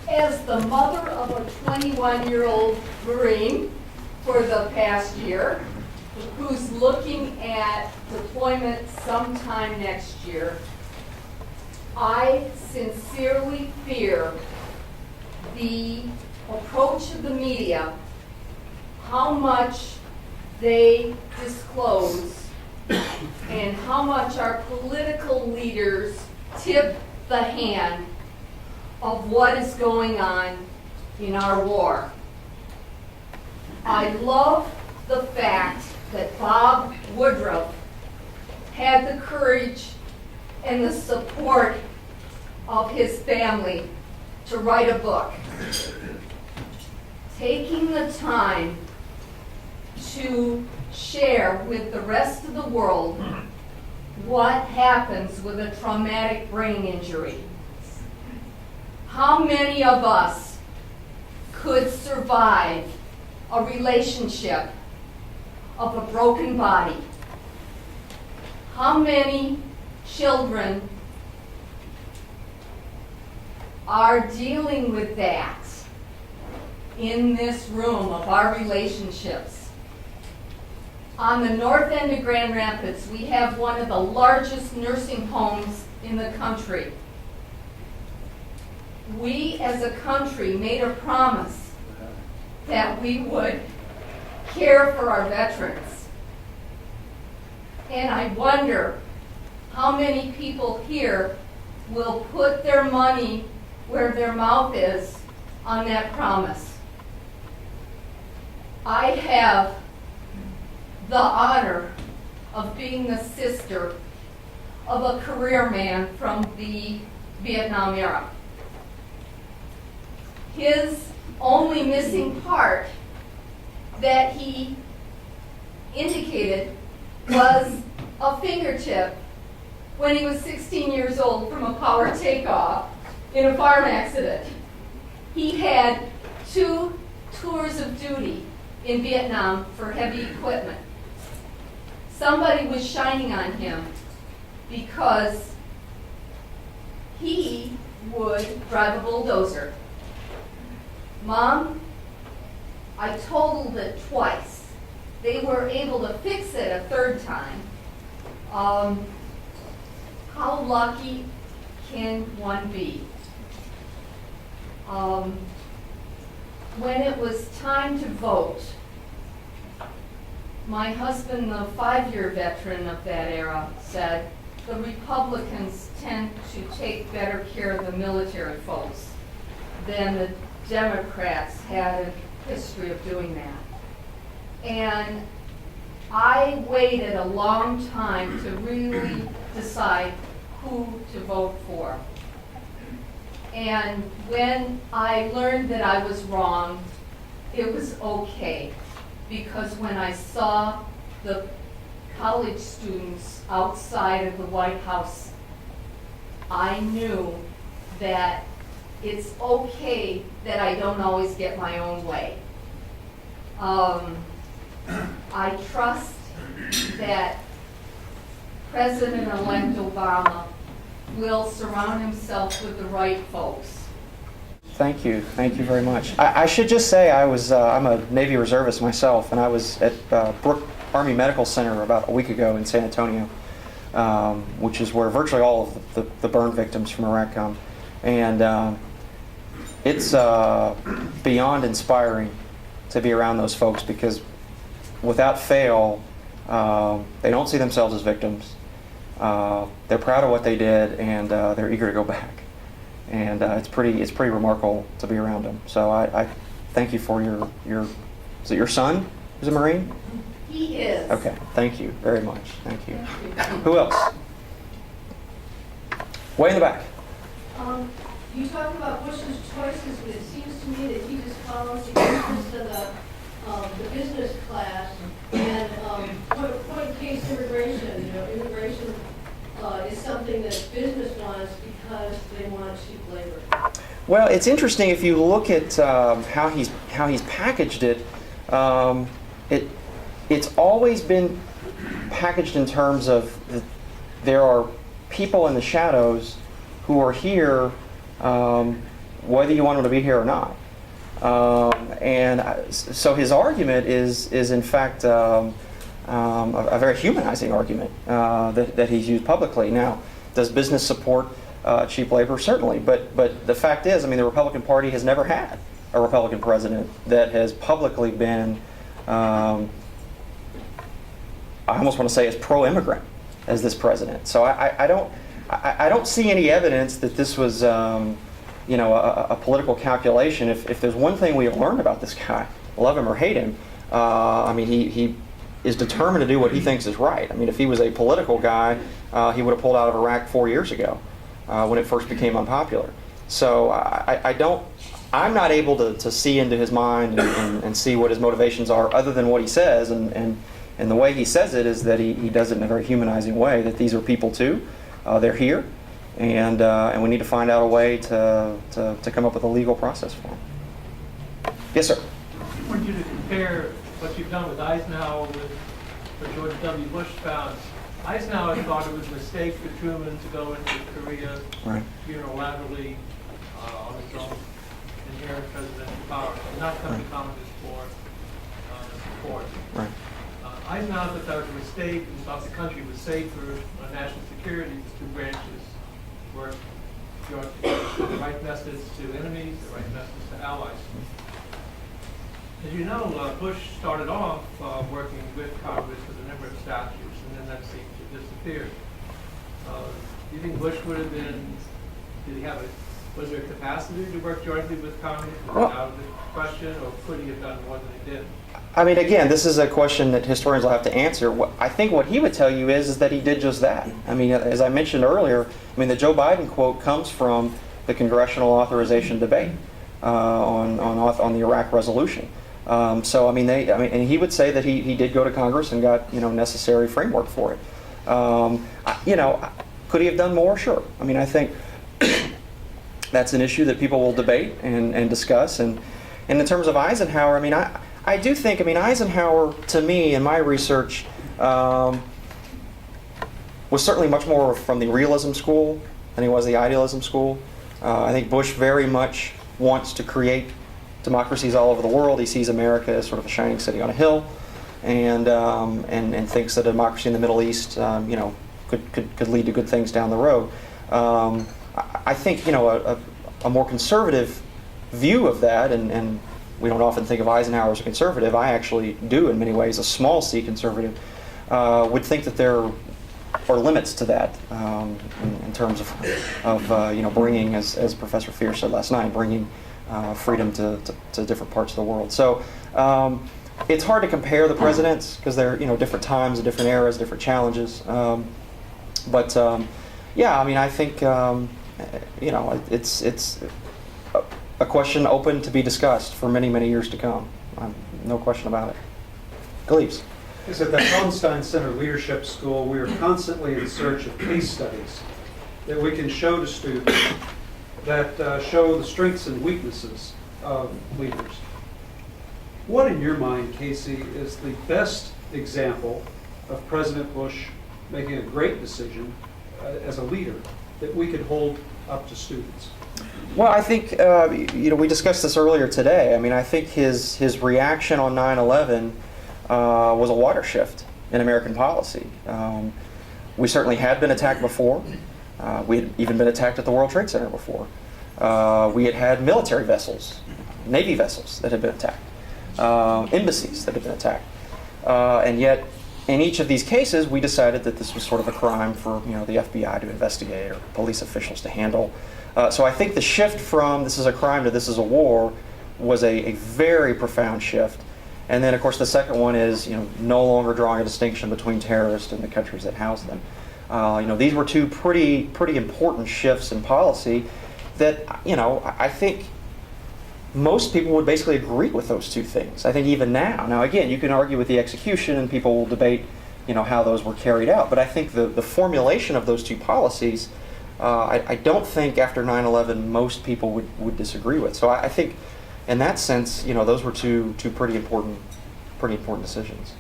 As the mother of a 21-year-old Marine for the past year, who's looking at deployment sometime next year, I sincerely fear the approach of the media, how much they disclose, and how much our political leaders tip the hand of what is going on in our war. I love the fact that Bob Woodruff had the courage and the support of his family to write a book. Taking the time to share with the rest of the world what happens with a traumatic brain injury. How many of us could survive a relationship of a broken body? How many children are dealing with that in this room of our relationships? On the north end of Grand Rapids, we have one of the largest nursing homes in the country. We as a country made a promise that we would care for our veterans. And I wonder how many people here will put their money where their mouth is on that promise. I have the honor of being the sister of a career man from the Vietnam era. His only missing part that he indicated was a fingertip when he was 16 years old from a power takeoff in a farm accident. He had 2 tours of duty in Vietnam for heavy equipment. Somebody was shining on him because he would drive a bulldozer. Mom, I totaled it twice. They were able to fix it a third time. How lucky can one be? When it was time to vote, my husband, the 5-year veteran of that era, said the Republicans tend to take better care of the military folks than the Democrats had a history of doing that. And I waited a long time to really decide who to vote for. And when I learned that I was wrong, it was okay. Because when I saw the college students outside of the White House, I knew that it's okay that I don't always get my own way. I trust that President-elect Obama will surround himself with the right folks. Thank you very much. I should just say I'm a Navy reservist myself, and I was at Brooke Army Medical Center about a week ago in San Antonio, which is where virtually all of the burn victims from Iraq come. And it's beyond inspiring to be around those folks because without fail, they don't see themselves as victims. They're proud of what they did, and they're eager to go back. And it's pretty remarkable to be around them. So I thank you for your is it your son who's a Marine? He is. Okay, thank you very much. Thank you. Who else? Way in the back. You talk about Bush's choices, but it seems to me that he just follows the interest of the business class and point case immigration. Immigration is something that business wants because they want cheap labor. Well, it's interesting if you look at how he's packaged it. It's always been packaged in terms of there are people in the shadows who are here whether you want him to be here or not. So his argument is in fact a very humanizing argument that he's used publicly. Now, does business support cheap labor? Certainly, but the fact is, I mean, the Republican Party has never had a Republican president that has publicly been, I almost want to say, as pro-immigrant as this president. So I don't see any evidence that this was a political calculation. If there's one thing we have learned about this guy, love him or hate him, I mean, he is determined to do what he thinks is right. I mean, if he was a political guy, he would have pulled out of Iraq 4 years ago when it first became unpopular. So I'm not able to see into his mind and see what his motivations are other than what he says. And the way he says it is that he does it in a very humanizing way, that these are people too. They're here. And we need to find out a way to come up with a legal process for them. Yes, sir. I want you to compare what you've done with Eisenhower with what George W. Bush found. Eisenhower thought it was a mistake for Truman to go into Korea unilaterally on his own, inherit presidential power, and not come to Congress for support. Right. Eisenhower thought that was a mistake and thought the country was safer on national security if the two branches work the right message to enemies, the right message to allies. As you know, Bush started off working with Congress with a number of statutes, and then that seemed to disappear. Do you think Bush would have been, was there capacity to work jointly with Congress? Was that out of the question, or could he have done more than he did? I mean, again, this is a question that historians will have to answer. I think what he would tell you is that he did just that. I mean, as I mentioned earlier, I mean, the Joe Biden quote comes from the congressional authorization debate on the Iraq resolution. So I mean, and he would say that he did go to Congress and got necessary framework for it. Could he have done more? Sure. I mean, I think that's an issue that people will debate and discuss. And in terms of Eisenhower, I mean, I do think, I mean, Eisenhower, to me, in my research, was certainly much more from the realism school than he was the idealism school. I think Bush very much wants to create democracies all over the world. He sees America as sort of a shining city on a hill, and thinks that a democracy in the Middle East, could lead to good things down the road. I think a more conservative view of that, and we don't often think of Eisenhower as a conservative. I actually do, in many ways, a small c conservative, would think that there are limits to that in terms of bringing, as Professor Fear said last night, bringing freedom to different parts of the world. So it's hard to compare the presidents because they're different times, different eras, different challenges. Yeah, I mean, I think it's a question open to be discussed for many, many years to come. No question about it. Gleaves. Yes, at the Hauenstein Center Leadership School, we are constantly in search of case studies that we can show to students that show the strengths and weaknesses of leaders. What, in your mind, Kasey, is the best example of President Bush making a great decision as a leader that we could hold up to students? Well, I think, we discussed this earlier today. I mean, I think his reaction on 9/11 was a water shift in American policy. We certainly had been attacked before. We had even been attacked at the World Trade Center before. We had military vessels, Navy vessels that had been attacked, embassies that had been attacked. And yet, in each of these cases, we decided that this was sort of a crime for the FBI to investigate or police officials to handle. So I think the shift from this is a crime to this is a war was a very profound shift. And then, of course, the second one is no longer drawing a distinction between terrorists and the countries that house them. These were two pretty important shifts in policy that I think most people would basically agree with those two things. I think even now. Now, again, you can argue with the execution, and people will debate how those were carried out. But I think the formulation of those two policies, I don't think after 9/11 most people would disagree with. So I think in that sense, those were two pretty important decisions.